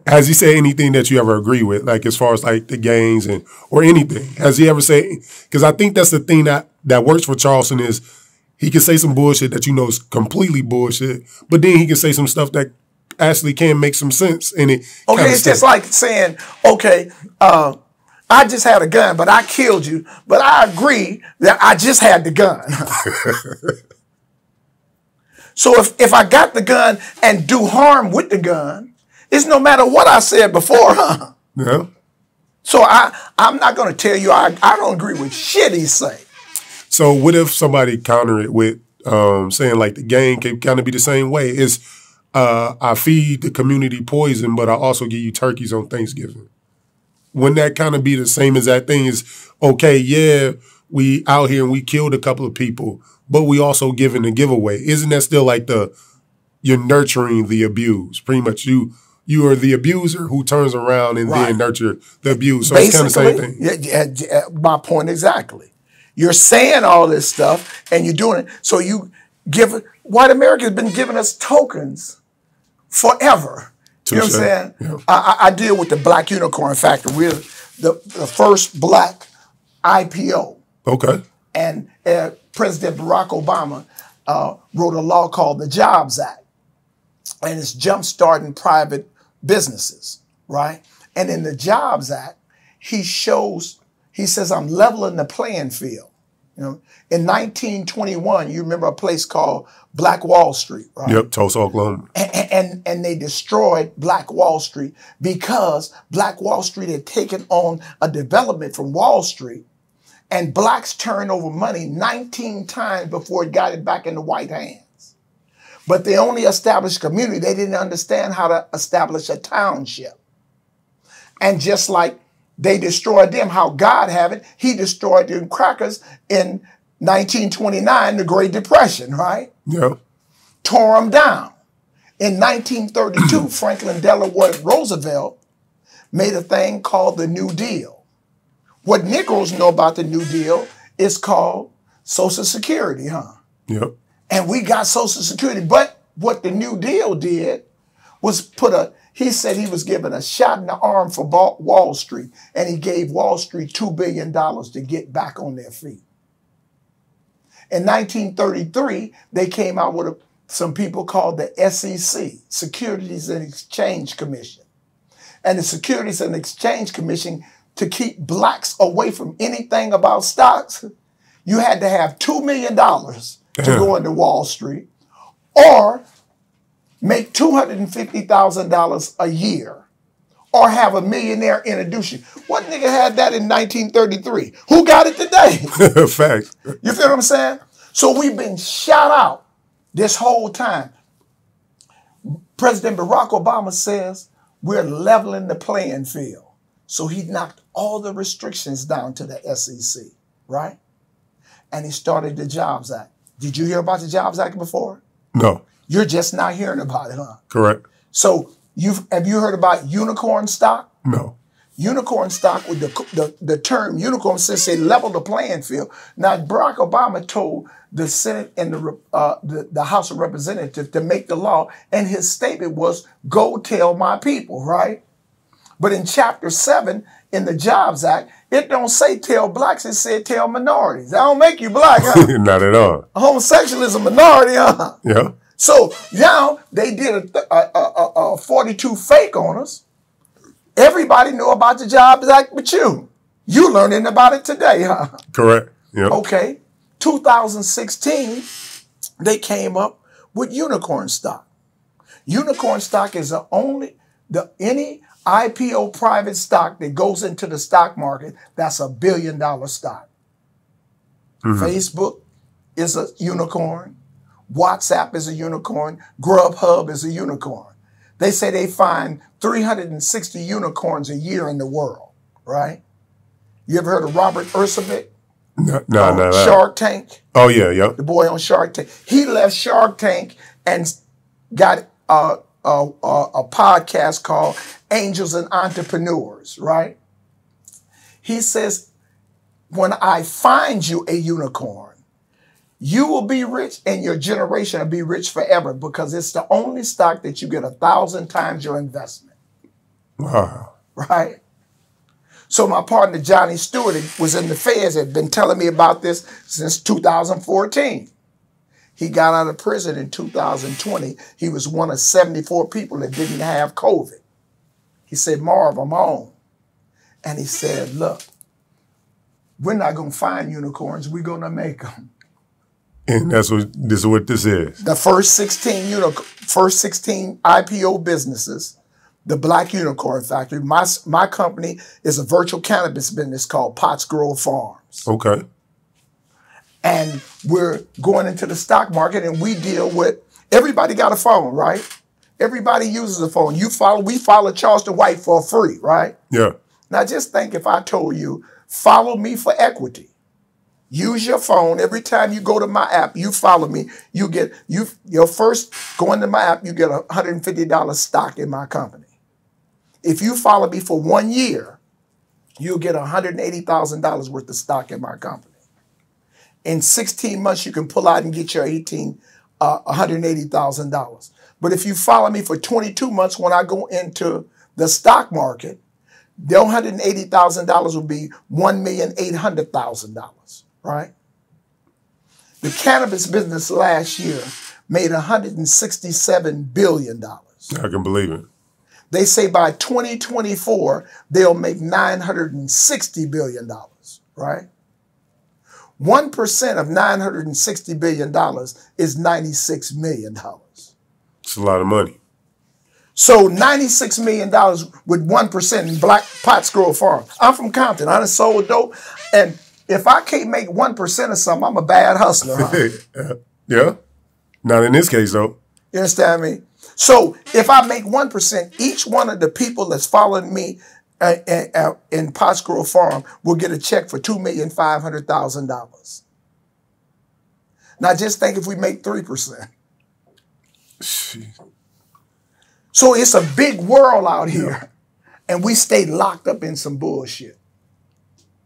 Has he said anything that you ever agree with, like as far as like the gangs and or anything? Has he ever said? Because I think that's the thing that works for Charleston is he can say some bullshit that you know is completely bullshit, but then he can say some stuff that actually can make some sense in it. Okay, it's just like saying, okay, I just had a gun, but I killed you, but I agree that I just had the gun. So if I got the gun and do harm with the gun, it's no matter what I said before, huh? Yeah. So I'm not going to tell you I don't agree with shit he say. So what if somebody counter it with saying like the gang can kind of be the same way? It's I feed the community poison, but I also give you turkeys on Thanksgiving. Wouldn't that kind of be the same as that thing is, okay, yeah, we out here and we killed a couple of people, but we also giving the giveaway. Isn't that still like you're nurturing the abuse? Pretty much you are the abuser who turns around and then nurture the abuse. So basically, it's kind of the same thing. Yeah, my point exactly. You're saying all this stuff and you're doing it. So you white America has been giving us tokens forever. You know what I'm saying? Yeah. I deal with the Black Unicorn Factory. We're the first black IPO. Okay. And President Barack Obama wrote a law called the Jobs Act. And it's jump-starting private businesses, right? And in the Jobs Act, he says, I'm leveling the playing field. You know, in 1921, you remember a place called Black Wall Street, right? Yep, Tulsa, Oklahoma. And they destroyed Black Wall Street because Black Wall Street had taken on a development from Wall Street, and blacks turned over money 19 times before it got it back into white hands. But they only established community. They didn't understand how to establish a township. And just like they destroyed them, how God have it, he destroyed the crackers in 1929, the Great Depression, right? Yeah. Tore them down. In 1932, Franklin Delano Roosevelt made a thing called the New Deal. What Negroes know about the New Deal is called Social Security, huh? Yep. And we got Social Security. But what the New Deal did was he said he was given a shot in the arm for Wall Street, and he gave Wall Street $2 billion to get back on their feet. In 1933, they came out with some people called the SEC, Securities and Exchange Commission. And the Securities and Exchange Commission, to keep blacks away from anything about stocks, you had to have $2 million to go into Wall Street, or make $250,000 a year, or have a millionaire introduce you. What nigga had that in 1933? Who got it today? Fact. You feel what I'm saying? So we've been shot out this whole time. President Barack Obama says we're leveling the playing field. So he knocked all the restrictions down to the SEC, right? And he started the Jobs Act. Did you hear about the Jobs Act before? No. You're just not hearing about it, huh? Correct. So have you heard about unicorn stock? No. Unicorn stock, with the term unicorn, since they level the playing field. Now, Barack Obama told the Senate and the House of Representatives to make the law, and his statement was, go tell my people, right? But in Chapter 7 in the Jobs Act, it don't say tell blacks, it said tell minorities. That don't make you black, huh? Not at all. Homosexual is a minority, huh? Yeah. So now they did a 42 fake on us. Everybody knew about the Jobs Act but you. You learning about it today, huh? Correct. Yep. Okay. 2016, they came up with unicorn stock. Unicorn stock is any IPO private stock that goes into the stock market, that's $1 billion stock. Mm-hmm. Facebook is a unicorn. WhatsApp is a unicorn. Grubhub is a unicorn. They say they find 360 unicorns a year in the world, right? You ever heard of Robert Ursovic? No. Shark Tank. Oh, yeah. The boy on Shark Tank. He left Shark Tank and got a podcast called Angels and Entrepreneurs, right? He says, when I find you a unicorn, You will be rich and your generation will be rich forever because it's the only stock that you get 1,000 times your investment. Wow. Right? So my partner, Johnny Stewart, was in the Feds, had been telling me about this since 2014. He got out of prison in 2020. He was one of 74 people that didn't have COVID. He said, Marv, I'm on. And he said, look, we're not going to find unicorns. We're going to make them. And this is what this is. The first 16 IPO businesses, the Black Unicorn Factory. My company is a virtual cannabis business called Potts Grove Farms. Okay. And we're going into the stock market and we deal with, everybody got a phone, right? Everybody uses a phone. We follow Charleston Whites for free, right? Yeah. Now just think if I told you, follow me for equity. Use your phone. Every time you go to my app, you follow me. You get, your first, go into my app, you get a $150 stock in my company. If you follow me for 1 year, you'll get $180,000 worth of stock in my company. In 16 months, you can pull out and get your $180,000. But if you follow me for 22 months, when I go into the stock market, the $180,000 will be $1,800,000, right? The cannabis business last year made $167 billion. I can believe it. They say by 2024, they'll make $960 billion, right? 1% of $960 billion is $96 million. It's a lot of money. So $96 million with 1% in Black Potts Grove Farm. I'm from Compton. I done sold dope. And if I can't make 1% of something, I'm a bad hustler. Huh? Yeah. Not in this case, though. You understand me? So if I make 1%, each one of the people that's following me in Potts Grove Farm will get a check for $2,500,000. Now just think if we make 3%. So it's a big world out here, and we stay locked up in some bullshit.